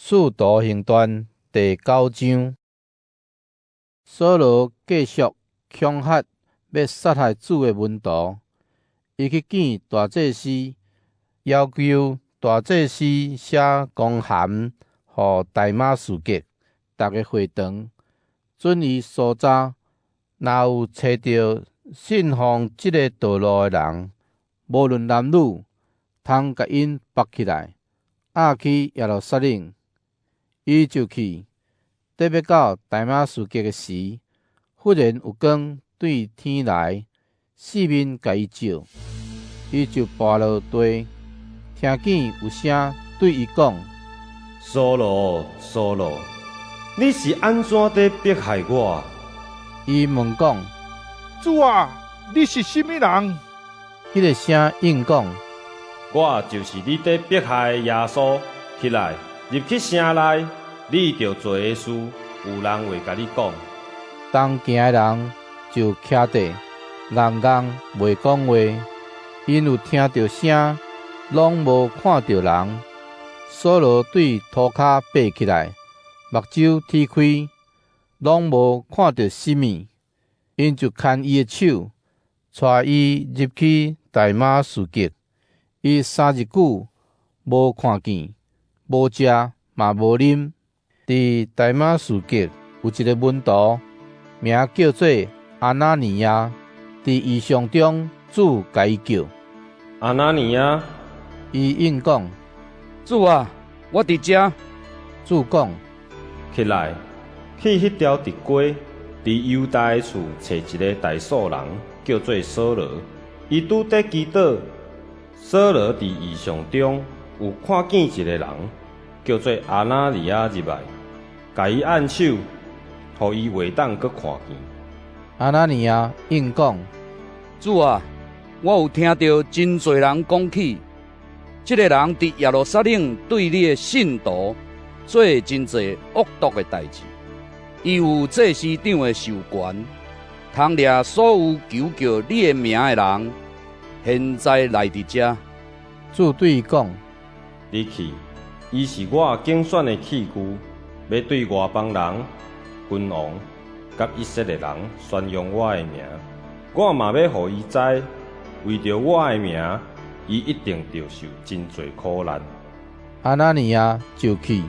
使徒行传第9章，扫罗继续恐吓要杀害主的门徒，伊去见大祭司，要求大祭司写公函予大马士革逐个会堂，准伊所早，若有找到信奉即个道路的人，无论男女，通甲因绑起来，押去耶路撒冷。伊就去，得要到大马士革的时，忽然有光对天来，四面甲伊照，伊就跋落地，听见有声对伊讲：“扫罗，扫罗，你是安怎在迫害我？”伊问讲：“主啊，你是甚物人？”迄个声应讲：“我就是你在迫害耶稣，起来，入去城内，你着做的事，有人会甲你讲。”当行的人就徛地，硬袂讲话，因有听到声，拢无看到人。扫罗对涂骹爬起来，目睭天开，拢无看到什物，因就牵伊的手，带伊入去大马士革。伊3日久无看见，无食嘛无啉。伫大马士革有一个门徒，名叫做阿那尼亚，伫异象中主甲伊叫阿那尼亚，伊应讲：“主啊，我伫遮。”主讲：“起来，去迄条直街，伫犹大的厝找一个大数人，叫做扫罗。伊拄在祈祷。扫罗伫异象中有看见一个人，叫做阿那尼亚入来，甲伊按手，互伊袂当阁看见。”阿那尼亚应讲：“主啊，我有听到真侪人讲起，这个人伫耶路撒冷对你的信徒做真侪恶毒的代志。伊有祭司长的授权，通掠所有求叫你的名的人，现在来伫遮。”主对伊讲：“你去，伊是我竞选的器具，要对外邦人、君王甲以色列人宣扬我的名。我嘛要互伊知，为着我的名，伊一定着受真侪苦难。”阿那尼亚就去，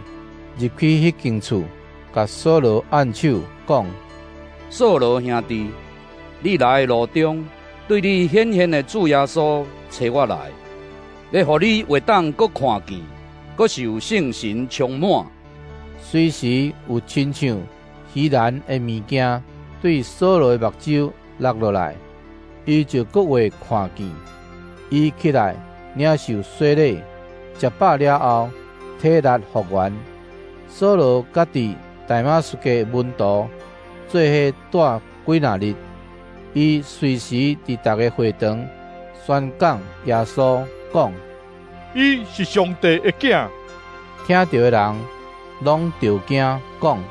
入去迄间厝，甲扫罗按手，讲：“扫罗兄弟，你来的路中，对你显现的主耶稣找我来，要互你袂当阁看见，阁受圣神充满。”随时有亲像虚然的物件对扫罗的目睭落落来，伊就阁会看见。伊起来领受洗礼，食饱了后，体力复原。扫罗甲伫大马士革门徒做伙住几若日，伊随时伫逐个会堂宣讲耶稣，讲：“伊是上帝的囝。”听到的人拢着惊，讲：“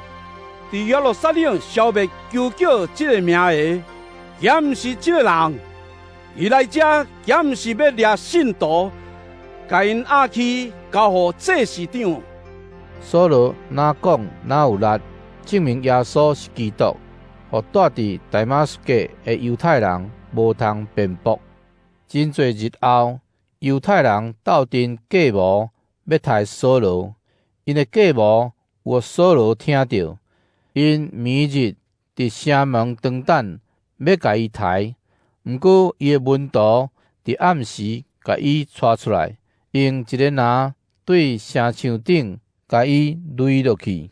伫耶路撒冷消灭求叫这个名的，也毋是这个人。伊来遮也毋是要掠信徒，甲因押去交予祭司长。”扫罗哪讲哪有力，证明耶稣是基督，互住伫大马士革的犹太人无通辩驳。真侪日后，犹太人斗阵计谋，要杀扫罗。因的计谋有扫罗听到，因每日伫城门长等，要甲伊杀。毋过伊的门徒伫暗时甲伊带出来，用一个篮对城墙顶甲伊垒落去。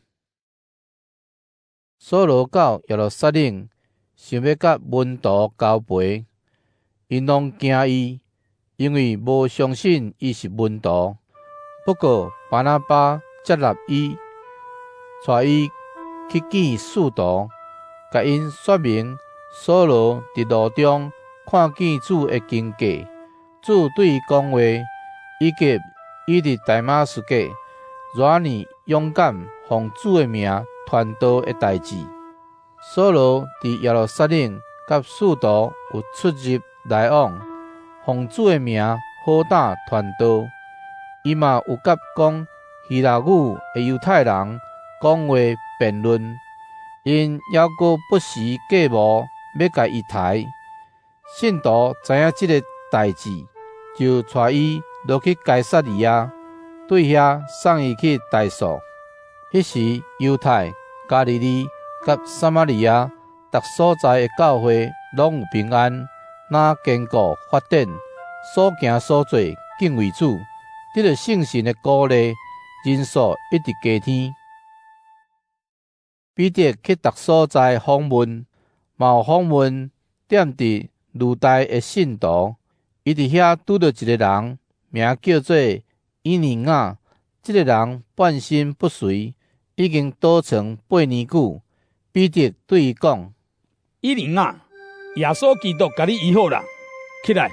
扫罗到耶路撒冷，想要甲门徒交陪，因拢惊伊，因为无相信伊是门徒。不过巴拿巴接纳伊，带伊去见使徒，甲因说明扫罗伫路中看见主的经过。主对伊讲话，以及伊伫大马士革偌尼勇敢奉主的名传道的代志。扫罗伫耶路撒冷甲使徒有出入来往，奉主的名好胆传道。伊嘛有甲讲希腊语的犹太人讲话辩论，因还阁不时计谋要甲伊刣。信徒知影即个代志，就带伊落去该撒利亚，对遐送伊去代诉。迄时犹太、加利利甲撒玛利亚逐所在的教会拢有平安，若坚固发展，所行所做敬畏主，得到圣神的鼓励，人数一直加添。彼得去逐所在访问，嘛有访问踮伫路台的信徒，伊伫遐拄到一个人，名叫做以尼亚。这个人半身不遂，已经倒床8年久。彼得对伊讲：以尼亚，耶稣基督甲你医好啦，起来，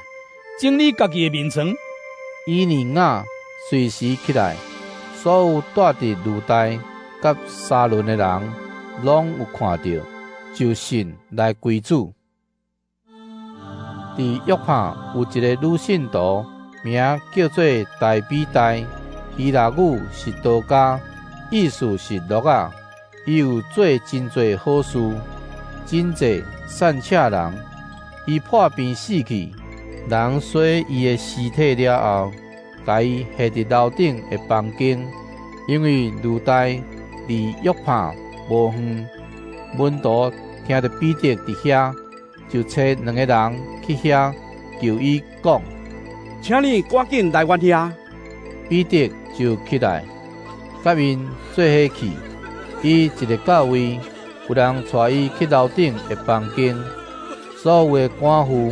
整理家己的面床。以尼亚随时起来，所有住伫路台甲沙伦的人，拢有看到，就信来归主。伫约帕有一个女信徒，名叫做大比代，希腊语是多加，意思是乐啊。伊有做真侪好事，真侪善车人。伊破病死去，人洗伊的尸体了后，甲伊下伫楼顶的房间，因为路台离约帕无远，门徒听到彼得伫遐，就找2个人去遐求伊讲：请你赶紧来阮遐。彼得就起来，甲因做伙去。伊一个到位，有人带伊去楼顶的房间，所有的官夫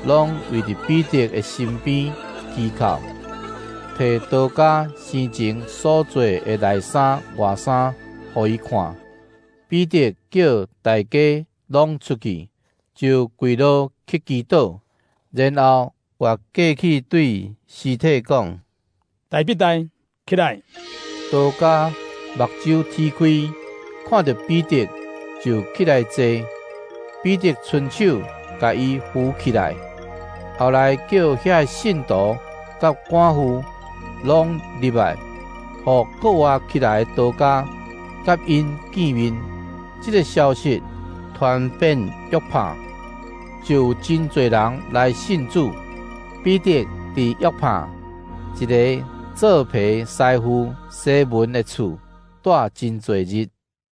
拢围伫彼得的身边祈求，摕刀架生前所做的内衫外衫，互伊看。彼得叫大家拢出去，就跪落去祈祷，然后我过去对尸体讲：大必代，起来。刀架目睭踢开，看到彼得就起来坐。彼得伸手甲伊扶起来，后来叫遐信徒甲官夫拢入来，互搁活起来的刀架甲因见面。这个消息传遍约帕，就有真侪人来信主。彼得伫约帕一个做皮师傅西门的厝住真侪日。